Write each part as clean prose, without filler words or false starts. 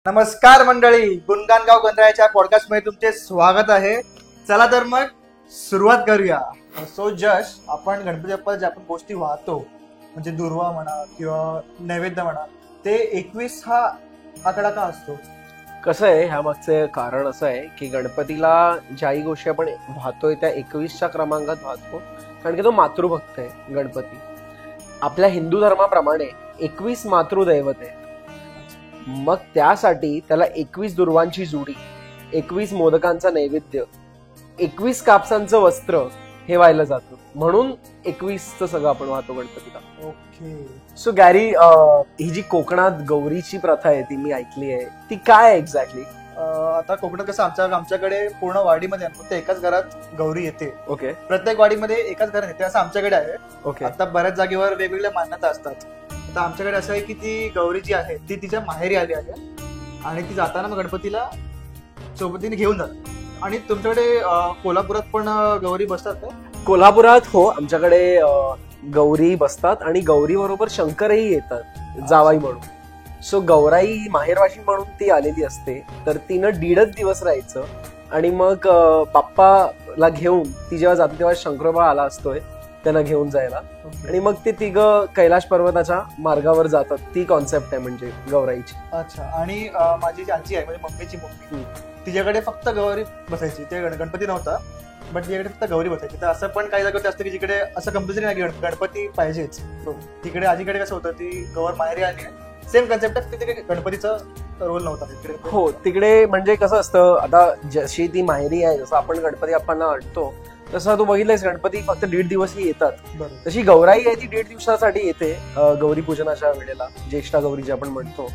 नमस्कार मंडळी, गुणगानगाव गंधराच्या पॉडकास्ट मध्ये तुमचे स्वागत आहे. चला तर मग सुरुवात करूया. सो जश आपण गणपती बाप्पा ज्या आपण गोष्टी वाहतो म्हणजे दुर्वा म्हणा किंवा नैवेद्य म्हणा, ते 21 हा आकडा का असतो? कसं आहे, ह्या मागचं कारण असं आहे की गणपतीला ज्याही गोष्टी आपण वाहतोय त्या 21च्या क्रमांकात वाहतो, कारण की तो मातृभक्त आहे. गणपती आपल्या हिंदू धर्माप्रमाणे 21 मातृदैवत आहे. मग त्यासाठी त्याला 21 दुर्वांची जोडी, 21 मोदकांचा नैवेद्य, 21 कापसांचं वस्त्र हे व्हायला जातं, म्हणून 21चं सगळं आपण वाहतो गणपतीला. ओके. सो गॅरी, ही जी कोकणात गौरीची प्रथा आहे ती मी ऐकली आहे, ती काय आहे एक्झॅक्टली? आता कोकणात कसं आमच्याकडे पूर्ण वाडीमध्ये फक्त एकाच घरात गौरी येते. ओके. प्रत्येक वाडीमध्ये एकाच घरात येते असं आमच्याकडे आहे. ओके. आता बऱ्याच जागेवर वेगवेगळ्या मान्यता असतात. आता आमच्याकडे असं आहे की ती गौरी जी आहे ती तिच्या माहेरी आली आहे आणि ती जाताना मग गणपतीला सोबतीने घेऊन जातात. आणि तुमच्याकडे कोल्हापुरात पण गौरी बसतात का? कोल्हापुरात हो, आमच्याकडे गौरी बसतात आणि गौरी बरोबर शंकरही येतात जावाई म्हणून. सो गौराई माहेरवाशी म्हणून ती आलेली असते, तर तिनं 1.5 दिवस राहायचं आणि मग बाप्पाला घेऊन ती जेव्हा जाते तेव्हा शंकरोबा आला असतोय त्यांना घेऊन जायला, आणि मग ते तिघं कैलाश पर्वताच्या मार्गावर जातात. ती कॉन्सेप्ट आहे म्हणजे गौराईची. अच्छा. आणि माझी जी आजी आहे म्हणजे मम्मीची मम्मी, तिच्याकडे फक्त गौरी बसायची. ते गणपती नव्हता, बट तिच्याकडे फक्त गौरी बसायची. तर असं पण काही जागेवर असतं की जिकडे असं कंपल्सरी नाही गणपती पाहिजेच. तिकडे आजीकडे कसं होतं, ती गौर माहेरी आली, सेम कन्सेप्ट, तिथे गणपतीचा रोल नव्हता तिकडे. हो, तिकडे म्हणजे कसं असतं, आता जशी ती माहेरी आहे, जसं आपण गणपती बाप्पांना आणतो तसं तू बघितलंयस गणपती फक्त 1.5 दिवसही येतात. तशी गौराई आहे ती 1.5 दिवसासाठी येते गौरी पूजनाच्या वेळेला, ज्येष्ठा गौरी जे आपण म्हणतो.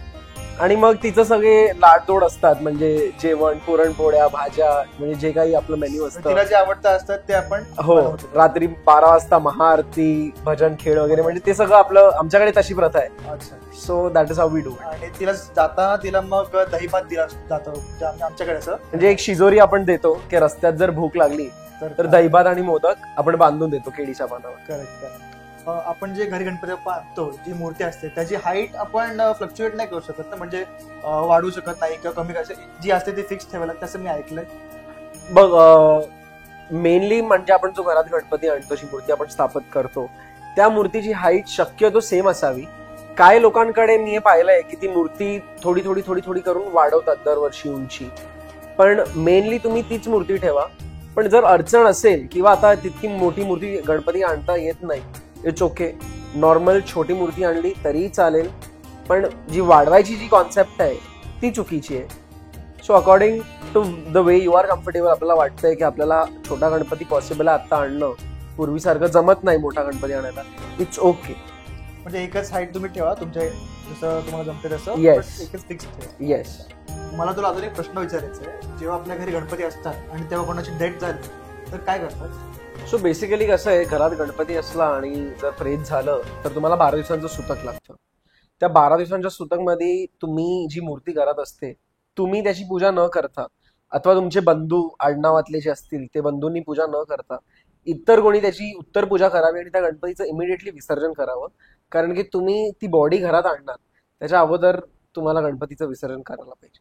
आणि मग तिचं सगळे लाडदोड असतात, म्हणजे जेवण, पुरणपोळ्या, भाज्या, म्हणजे जे काही आपलं मेन्यू असतं, तिला जे आवडतं असतात ते आपण. हो, रात्री 12 वाजता महाआरती, भजन, खेळ वगैरे, म्हणजे ते सगळं आपलं, आमच्याकडे तशी प्रथा आहे. अच्छा. So that is how we do. आणि तिला जाताना तिला मग दहीभात दिला जातो आमच्याकडे. असं म्हणजे एक शिजोरी आपण देतो की रस्त्यात जर भूक लागली तर दहीभात आणि मोदक आपण बांधून देतो केळीच्या पानावर. करेक्ट. आपण जे घरी गणपती बाप्पा आणतो, जी मूर्ती असते त्याची हाईट आपण फ्लक्च्युएट नाही करू शकत ना, म्हणजे वाढवू शकत नाही किंवा कमी करायची, जी असते ती फिक्स ठेवायला, तसं मी ऐकलंय. बघ, मेनली म्हणजे आपण जो घरात गणपती आणतो, जी मूर्ती आपण स्थापित करतो, त्या मूर्तीची हाईट शक्यतो सेम असावी. काय लोकांकडे मी हे पाहिलंय की ती मूर्ती थोडी थोडी थोडी थोडी करून वाढवतात दरवर्षी उंची, पण मेनली तुम्ही तीच मूर्ती ठेवा. पण जर अडचण असेल किंवा आता तितकी मोठी मूर्ती गणपती आणता येत नाही, इट्स ओके, नॉर्मल छोटी मूर्ती आणली तरीही चालेल, पण जी वाढवायची जी कॉन्सेप्ट आहे ती चुकीची आहे. So according to the way you are comfortable, आपल्याला वाटतंय की आपल्याला छोटा गणपती पॉसिबल आहे आता आणणं, पूर्वीसारखं जमत नाही मोठा गणपती आणायला, इट्स ओके. म्हणजे एकच हाईट तुम्ही ठेवा तुमच्या, जसं तुम्हाला जमते तसं. येस, एकच फिक्स ठेवा. येस. मला तुला अजून एक प्रश्न विचारायचा आहे. जेव्हा आपल्या घरी गणपती असतात आणि तेव्हा कोणाची डेथ झाली तर काय करतात? सो बेसिकली कसं आहे, घरात गणपती असला आणि जर प्रेत झालं तर तुम्हाला 12 दिवसांचं सुतक लागतं. त्या 12 दिवसांच्या सुतकमध्ये तुम्ही जी मूर्ती घरात असते, तुम्ही त्याची पूजा न करता, अथवा तुमचे बंधू आडनावातले जे असतील ते बंधूंनी पूजा न करता इतर कोणी त्याची उत्तर पूजा करावी आणि त्या गणपतीचं इमिडिएटली विसर्जन करावं. कारण की तुम्ही ती बॉडी घरात आणणार त्याच्या अगोदर तुम्हाला गणपतीचं विसर्जन करायला पाहिजे.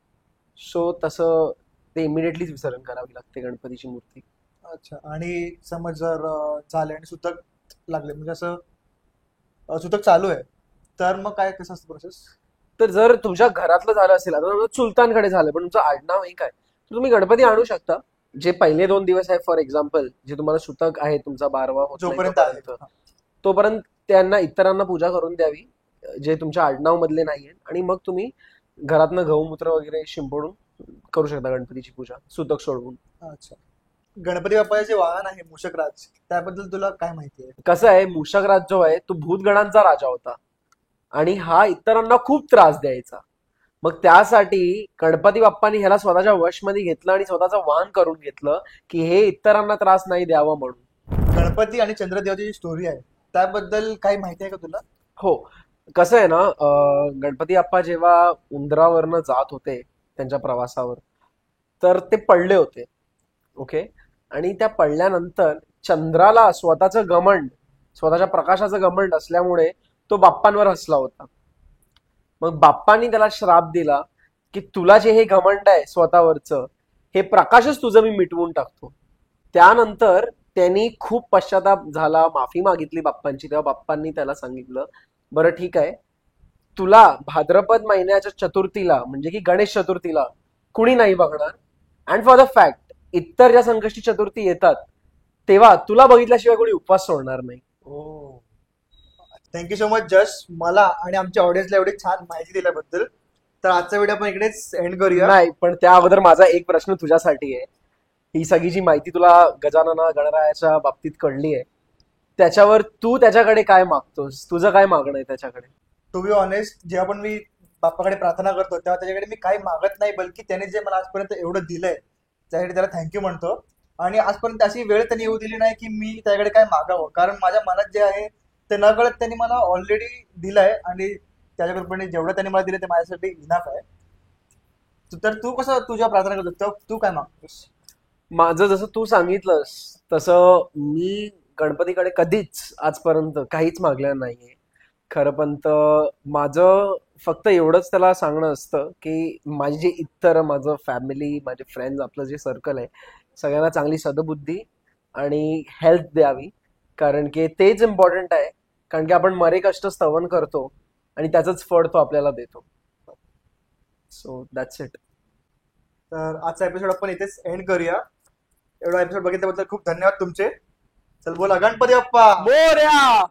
सो तसं ते इमिडिएटलीच विसर्जन करावी लागते गणपतीची मूर्ती. अच्छा. आणि समज जर झाले आणि सुतक लागले, म्हणजे असं सुतक चालू आहे, तर मग काय, कसं असतं प्रोसेस? तर जर तुमच्या घरातलं झालं असेल, आता सुलतानकडे झालं पण तुमचं आडनाव एक आहे, तर तुम्ही गणपती आणू शकता. जे पहिले 2 दिवस आहे, फॉर एक्झाम्पल, जे तुम्हाला सुतक आहे तुमचा 12वा जोपर्यंत तोपर्यंत त्यांना इतरांना पूजा करून द्यावी जे तुमच्या आडनाव मधले नाहीये, आणि मग तुम्ही घरातनं गौमूत्र वगैरे शिंपडून करू शकता गणपतीची पूजा सुतक सोडवून. अच्छा. गणपती बाप्पाचे जे वाहन आहे मूषकराज, त्याबद्दल तुला काय माहिती आहे? कसं आहे, मूषकराज जो आहे तो भूतगणांचा राजा होता आणि हा इतरांना खूप त्रास द्यायचा. मग त्यासाठी गणपती बाप्पांनी ह्याला स्वतःच्या वशमध्ये घेतलं आणि स्वतःचं वाहन करून घेतलं की हे इतरांना त्रास नाही द्यावा म्हणून. गणपती आणि चंद्रदेवाची जी स्टोरी आहे त्याबद्दल काही माहिती आहे का तुला? हो, कसं आहे ना, गणपती बाप्पा जेव्हा उंदरावरनं जात होते त्यांच्या प्रवासावर, तर ते पडले होते. ओके. आणि त्या पडल्यानंतर चंद्राला स्वतःचं घमंड, स्वतःच्या प्रकाशाचं घमंड असल्यामुळे तो बाप्पांवर हसला होता. मग बाप्पांनी त्याला श्राप दिला की तुला जे हे घमंड आहे स्वतःवरचं, हे प्रकाशच तुझं मी मिटवून टाकतो. त्यानंतर त्यांनी खूप पश्चाताप झाला, माफी मागितली बाप्पांची. तेव्हा बाप्पांनी त्याला सांगितलं, बरं ठीक आहे, तुला भाद्रपद महिन्याच्या चतुर्थीला म्हणजे की गणेश चतुर्थीला कुणी नाही बघणार. अँड फॉर द फॅक्ट इतर ज्या संकष्टी चतुर्थी येतात तेव्हा तुला बघितल्याशिवाय कोणी उपवास सोडणार नाही. थँक्यू सो मच जश, मला आणि आमच्या ऑडियन्सला एवढी छान माहिती दिल्याबद्दल. तर आजचा व्हिडिओ आपण इकडेच एंड करूया. नाही, पण त्या अगोदर माझा एक प्रश्न तुझ्यासाठी आहे. ही सगळी जी माहिती तुला गजानना गणरायाच्या बाबतीत कळली आहे, त्याच्यावर तू त्याच्याकडे काय मागतोस? तुझं काय मागणं आहे त्याच्याकडे? टू बी ऑनेस्ट, जेव्हा पण मी बाप्पाकडे प्रार्थना करतो तेव्हा त्याच्याकडे मी काही मागत नाही, बल्कि त्याने जे मला आजपर्यंत एवढं दिलंय त्यासाठी त्याला थँक्यू म्हणतो. आणि आजपर्यंत अशी वेळ त्यांनी येऊ दिली नाही की मी त्याच्याकडे काय मागावं, कारण माझ्या मनात जे आहे ते न कळत त्यांनी मला ऑलरेडी दिलंय. आणि त्याच्या कृपेने जेवढं त्यांनी मला दिलं ते माझ्यासाठी इनाफ आहे. तर तू कसं तुझ्या प्रार्थना करतो तेव्हा तू काय मागतोस? माझं जसं तू सांगितलंस तसं मी गणपतीकडे कधीच आजपर्यंत काहीच मागलं नाहीये. खरं पण तर माझं फक्त एवढंच त्याला सांगणं असतं की माझे जे इतर, माझं फॅमिली, माझे फ्रेंड्स, आपलं जे सर्कल आहे, सगळ्यांना चांगली सद्बुद्धी आणि हेल्थ द्यावी. कारण की तेच इम्पॉर्टंट आहे. कारण की आपण मरे कष्ट स्तवन करतो आणि त्याचंच फळ तो आपल्याला देतो. So that's it. तर आजचा एपिसोड आपण इथेच एंड करूया. एवढा एपिसोड बघितल्याबद्दल खूप धन्यवाद तुमचे. चल बोला गणपती बाप्पा मोरया.